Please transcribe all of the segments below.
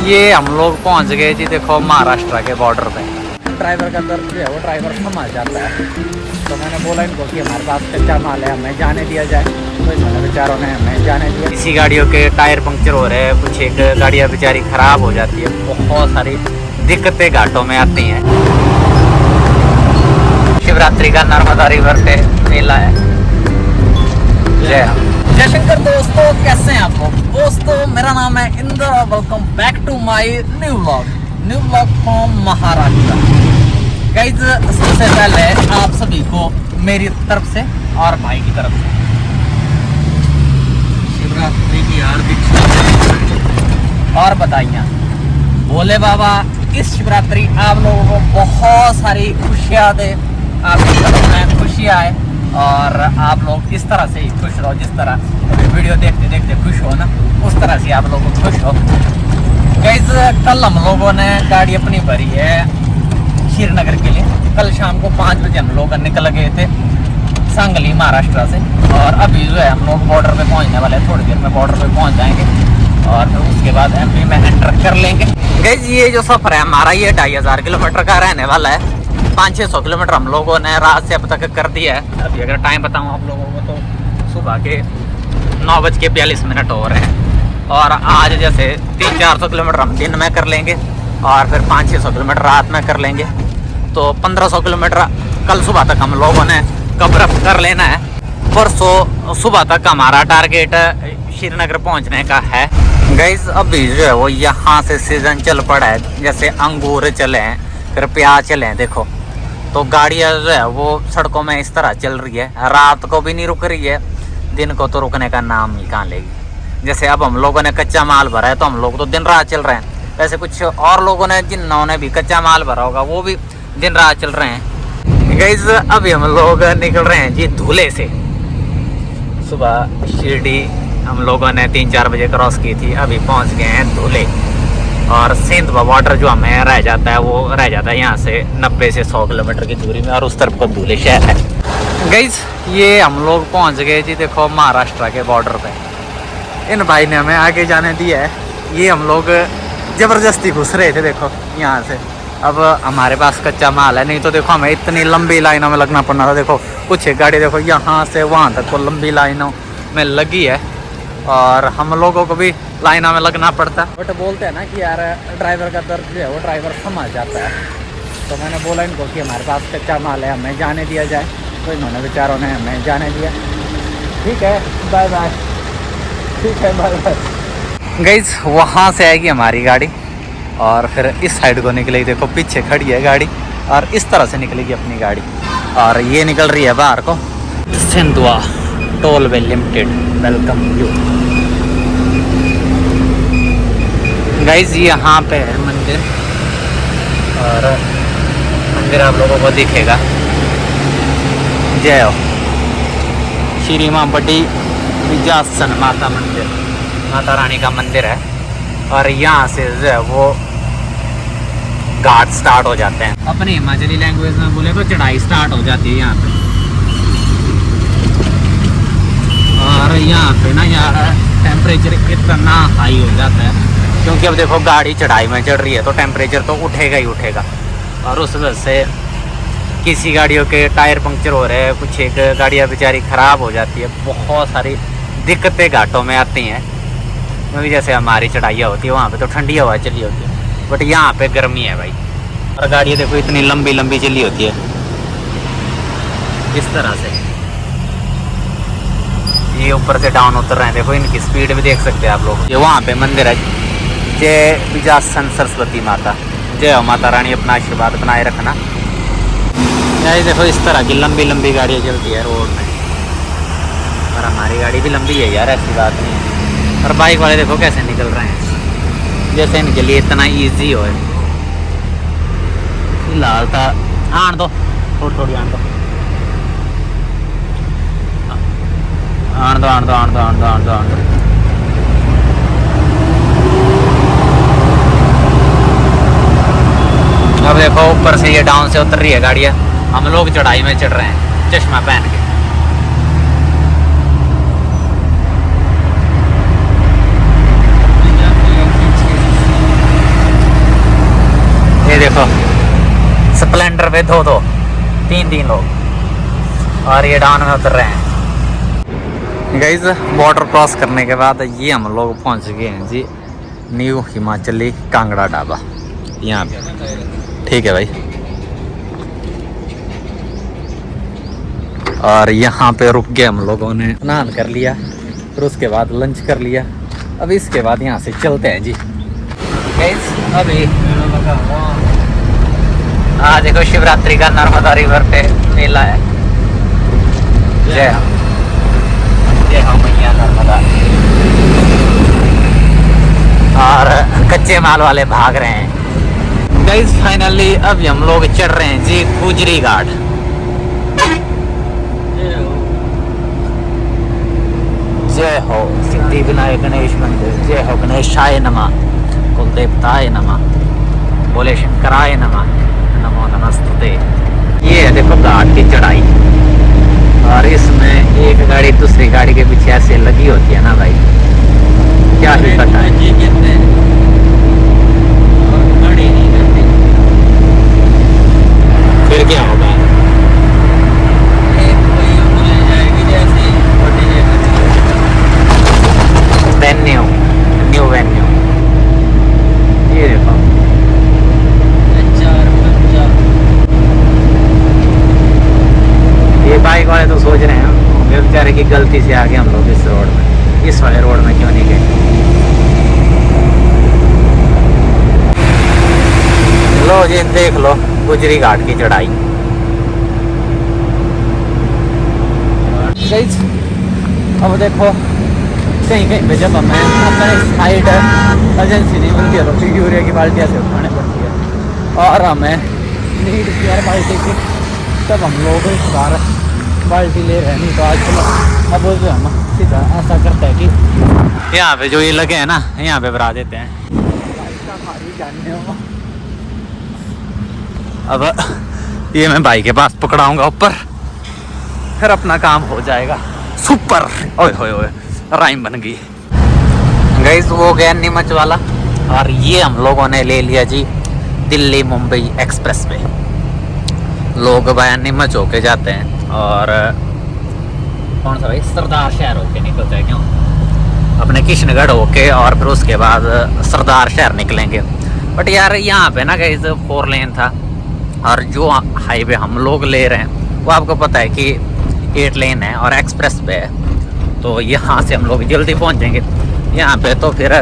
ये हम लोग पहुंच गए जी, देखो महाराष्ट्र के बॉर्डर पे। ड्राइवर का दर्द जो है वो ड्राइवर थमा जाता है, तो मैंने बोला इनको कि हमारे पास कच्चा माल है, हमें जाने दिया जाए, तो इन्होंने बेचारों ने हमें जाने दिया। इसी गाड़ियों के टायर पंक्चर हो रहे हैं, कुछ एक गाड़ियाँ बेचारी ख़राब हो जाती है, बहुत सारी दिक्कतें घाटों में आती हैं। शिवरात्रि का नर्मदा रिवर पे मेला है। जय शंकर दोस्तों, कैसे हैं आप लोग? दोस्तों मेरा नाम है इंद्र और welcome back to my new vlog from Maharashtra. Guys सबसे पहले आप सभी को मेरी तरफ से और भाई की तरफ से शिवरात्रि की हार्दिक और बधाइयाँ। भोले बाबा इस शिवरात्रि आप लोगों को बहुत सारी खुशियाँ दे, आपके घर में खुशियाँ आए और आप लोग इस तरह से ही खुश रहो, जिस तरह वीडियो देखते देखते खुश हो ना, उस तरह से आप लोग खुश हो। गाइस कल हम लोगों ने गाड़ी अपनी भरी है श्रीनगर के लिए। कल शाम को 5 बजे हम लोग निकल गए थे सांगली महाराष्ट्र से, और अभी जो है हम लोग बॉर्डर पे पहुंचने वाले हैं। थोड़ी देर में बॉर्डर पे पहुंच जाएंगे और फिर उसके बाद एमपी में एंटर कर लेंगे। गाइस ये जो सफ़र है हमारा, ये 2500 किलोमीटर का रहने वाला है। 500-600 किलोमीटर हम लोगों ने रात से अब तक कर दिया है। अभी अगर टाइम बताऊं आप लोगों को तो सुबह के 9:42 हो रहे हैं, और आज जैसे 300-400 किलोमीटर हम दिन में कर लेंगे और फिर 500-600 किलोमीटर रात में कर लेंगे, तो 1500 किलोमीटर कल सुबह तक हम लोगों ने कवर कर लेना है। परसों सुबह तक हमारा टारगेट श्रीनगर पहुंचने का है। गाइस अभी जो है वो यहाँ से सीजन चल पड़ा है, जैसे अंगूर चले हैं, फिर प्याज चले हैं। देखो तो गाड़ियाँ जो है वो सड़कों में इस तरह चल रही है, रात को भी नहीं रुक रही है, दिन को तो रुकने का नाम ही कहाँ लेगी। जैसे अब हम लोगों ने कच्चा माल भरा है तो हम लोग तो दिन रात चल रहे हैं, वैसे कुछ और लोगों ने जिन्होंने भी कच्चा माल भरा होगा वो भी दिन रात चल रहे हैं। गाइस अभी हम लोग निकल रहे हैं जी धुले से। सुबह शिरडी हम लोगों ने 3-4 बजे क्रॉस की थी, अभी पहुँच गए हैं धुले। और सिंधवा बॉर्डर जो हमें रह जाता है वो रह जाता है यहाँ से 90 से 100 किलोमीटर की दूरी में, और उस तरफ को धुले शहर है। गाइस ये हम लोग पहुँच गए जी, देखो महाराष्ट्र के बॉर्डर पे। इन भाई ने हमें आगे जाने दिया है, ये हम लोग ज़बरदस्ती घुस रहे थे देखो यहाँ से। अब हमारे पास कच्चा माल है, नहीं तो देखो हमें इतनी लंबी लाइनों में लगना पड़ना था। देखो कुछ एक गाड़ी देखो यहाँ से वहाँ तक को लंबी लाइनों में लगी है, और हम लोगों को भी लाइनों में लगना पड़ता है। बट बोलते हैं ना कि यार ड्राइवर का दर्द जो है वो ड्राइवर समझ जाता है, तो मैंने बोला इनको कि हमारे पास कच्चा माल है, हमें जाने दिया जाए, तो इन्होंने बेचारों ने हमें जाने दिया। ठीक है बाय बाय, ठीक है बाय बाय। गाइस वहाँ से आएगी हमारी गाड़ी और फिर इस साइड को निकलेगी। देखो पीछे खड़ी है गाड़ी और इस तरह से निकलेगी अपनी गाड़ी, और ये निकल रही है बाहर को। Sendhwa tollway limited welcome you. Guys यहाँ पे है मंदिर, और मंदिर आप लोगों को दिखेगा। जय हो श्री माँ बड़ी विजासन माता मंदिर, माता रानी का मंदिर है। और यहाँ से जो है वो घाट स्टार्ट हो जाते हैं। अपनी हिमाचली लैंग्वेज में बोले तो चढ़ाई स्टार्ट हो जाती है यहाँ पे। और यहाँ पे ना यार टेम्परेचर इतना हाई हो जाता है, क्योंकि अब देखो गाड़ी चढ़ाई में चढ़ रही है तो टेम्परेचर तो उठेगा ही उठेगा। और उस वजह से किसी गाड़ियों के टायर पंक्चर हो रहे हैं, कुछ एक गाड़ियाँ बेचारी ख़राब हो जाती है, बहुत सारी दिक्कतें घाटों में आती हैं। क्योंकि जैसे हमारी चढ़ाइयाँ होती है वहाँ पे तो ठंडी हवा चली होती है, बट यहाँ पे गर्मी है भाई। और गाड़ियाँ देखो इतनी लंबी लंबी चली होती है इस तरह से। ये ऊपर से डाउन उतर रहे हैं, देखो इनकी स्पीड भी देख सकते हैं आप लोग। ये वहाँ पे मंदिर है, जय विजासन सरस्वती माता। जय हो माता रानी, अपना आशीर्वाद बनाए रखना। यार देखो इस तरह की लंबी लंबी गाड़ियाँ चलती है रोड में, और हमारी गाड़ी भी लंबी है यार, ऐसी बात नहीं है। और बाइक वाले देखो कैसे निकल रहे हैं, जैसे इनके लिए इतना ईजी हो। फिलहाल था आन दो, थोड़ी थोड़ी आन दो, आन दो आन दो आन दो आन दो आन दो आन दो। अब देखो ऊपर से ये डाउन से उतर रही है गाड़ियाँ, हम लोग चढ़ाई में चढ़ रहे हैं चश्मा पहन के। देखो स्प्लेंडर पे दो दो तीन तीन लोग और ये डाउन में उतर रहे हैं। गाइस बॉर्डर क्रॉस करने के बाद ये हम लोग पहुंच गए हैं जी न्यू हिमाचली कांगड़ा ढाबा यहाँ पे। ठीक है भाई, और यहाँ पे रुक गए हम लोगों ने, स्नान कर लिया, फिर उसके बाद लंच कर लिया। अब इसके बाद यहाँ से चलते हैं जी। गाइस अभी आज देखो शिवरात्रि का नर्मदा रिवर पे मेला है। जय हो मैया नर्मदा। और कच्चे माल वाले भाग रहे हैं। गाइस फाइनली अभी हम लोग चढ़ रहे हैं जी गुजरी घाट। जय हो सिद्धि विनायक गणेश मंदिर, जय हो गणेशाय नमः, कुल देवताय नमः, बोले शंकराय नमः, नमो नमस्ते। ये है देखो घाट की चढ़ाई, और इसमें एक गाड़ी दूसरी गाड़ी के पीछे ऐसे लगी होती है ना भाई, क्या ही पता है। फिर क्या होगा? वेन्यू, न्यू वेन्यू, ये देखो। ये बाइक वाले तो सोच रहे हैं होंगे बेचारे की गलती से आगे हम लोग इस रोड में, इस वाले रोड में क्यों नहीं गए। लो जी देख लो गुजरी घाट की चढ़ाई। अब देखो कहीं कहीं पे जब हमें अपने साइड एजेंसी नहीं मिलती है तो फिर यूरिया की बाल्टियाँ से उठाने पड़ती है, और हमें नीड की यार बाल्टी की, तब हम लोग इस बार बाल्टी ले रहे हैं। नहीं तो आज चलो अब जो हम सीधा ऐसा करते हैं कि यहाँ पे जो ये लगे हैं ना यहाँ पे भरा देते हैं। अब ये मैं भाई के पास पकड़ाऊंगा ऊपर, फिर अपना काम हो जाएगा सुपर। ओए होए होए राइम बन गई। गाइस वो गया नीमच वाला, और ये हम लोगों ने ले लिया जी दिल्ली मुंबई एक्सप्रेस वे। लोग भाई नीमच होके जाते हैं और कौन सा भाई सरदार शहर होके निकलते हैं, क्यों अपने किशनगढ़ होके, और फिर उसके बाद सरदार शहर निकलेंगे। बट यार यहाँ पे ना गाइस 4 लेन था, और जो हाईवे हम लोग ले रहे हैं वो आपको पता है कि 8 लेन है और एक्सप्रेस पे है, तो यहाँ से हम लोग जल्दी पहुँचेंगे। यहाँ पे तो फिर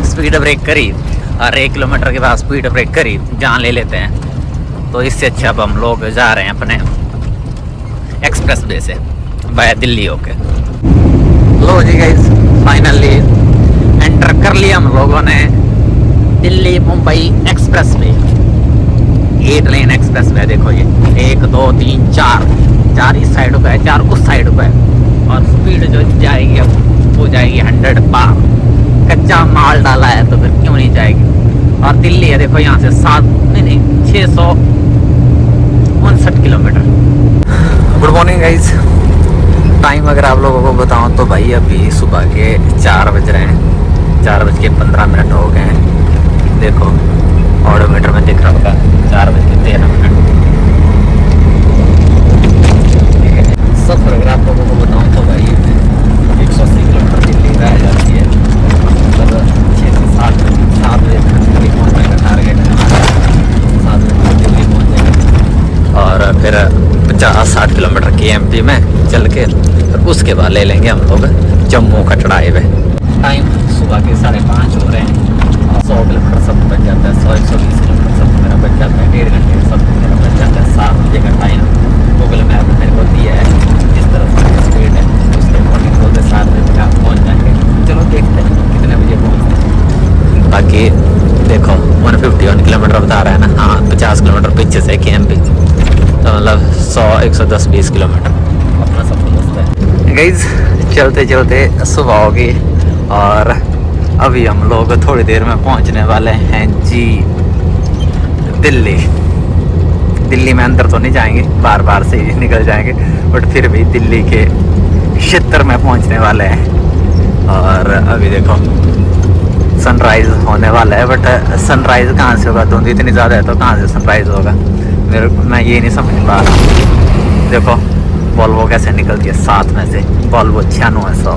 स्पीड ब्रेक करी और 1 किलोमीटर के बाद स्पीड ब्रेक करी जान ले लेते हैं। तो इससे अच्छा अब हम लोग जा रहे हैं अपने एक्सप्रेस वे से बाय दिल्ली होके। लो जी गाइस फाइनली एंटर कर लिया हम लोगों ने दिल्ली मुंबई एक्सप्रेस वे। 8 लेन एक्सप्रेस वे देखो, ये 1 2 3 4 इस साइड पे है, 4 उस साइड पे है, और स्पीड जो जाएगी अब वो जाएगी 100 पार। कच्चा माल डाला है तो फिर क्यों नहीं जाएगी। और दिल्ली है देखो यहाँ से 659 kilometre. Good morning guys, time अगर आप लोगों को बताऊं तो भाई अभी सुबह के 4 बज रहे हैं, 4:15 हो गए हैं। देखो ऑडोमीटर में दिख रहा होगा 4:13। सफर अगर आप लोगों को बताऊँ तो भाई 180 किलोमीटर दिल्ली रह जाती है, मतलब 6 से 7 बजे तक दिल्ली पहुँचने का टारगेट है हमारा। 7 बजे तक दिल्ली पहुँचेंगे और फिर 50-60 किलोमीटर KMP में चल के फिर उसके बाद ले लेंगे हम लोग जम्मू कटरा हाईवे। टाइम सुबह के 5:30 हो रहे हैं, 100 किलोमीटर सब बच जाता है, 100-120 किलोमीटर सब मेरा बच जाता है, 1.5 घंटे सब मेरा बच जाता है। 7 बजे का टाइम गूगल मैप ने मेरे को दिया है, जिस तरफ स्पीड है उसके अकॉर्डिंग बोलते 7 बजे तक आप पहुँच जाएंगे। चलो देखते हैं कितने बजे पहुँचते हैं। बाकी देखो 151 किलोमीटर बता रहा है ना, हाँ 50 किलोमीटर पीछे से KMP, तो मतलब 100-110-20 किलोमीटर अपना सब दोस्त है। गाइज चलते चलते सुबह होगी और अभी हम लोग थोड़ी देर में पहुंचने वाले हैं जी दिल्ली। दिल्ली में अंदर तो नहीं जाएंगे, बार बार से ही निकल जाएंगे, बट फिर भी दिल्ली के क्षेत्र में पहुंचने वाले हैं। और अभी देखो सनराइज होने वाला है, बट सनराइज कहाँ से होगा? धुंध इतनी ज़्यादा है तो कहाँ से सनराइज होगा? मैं ये नहीं समझ पा रहा। देखो वॉल्वो कैसे निकलती है साथ में से, वॉल्वो 9600।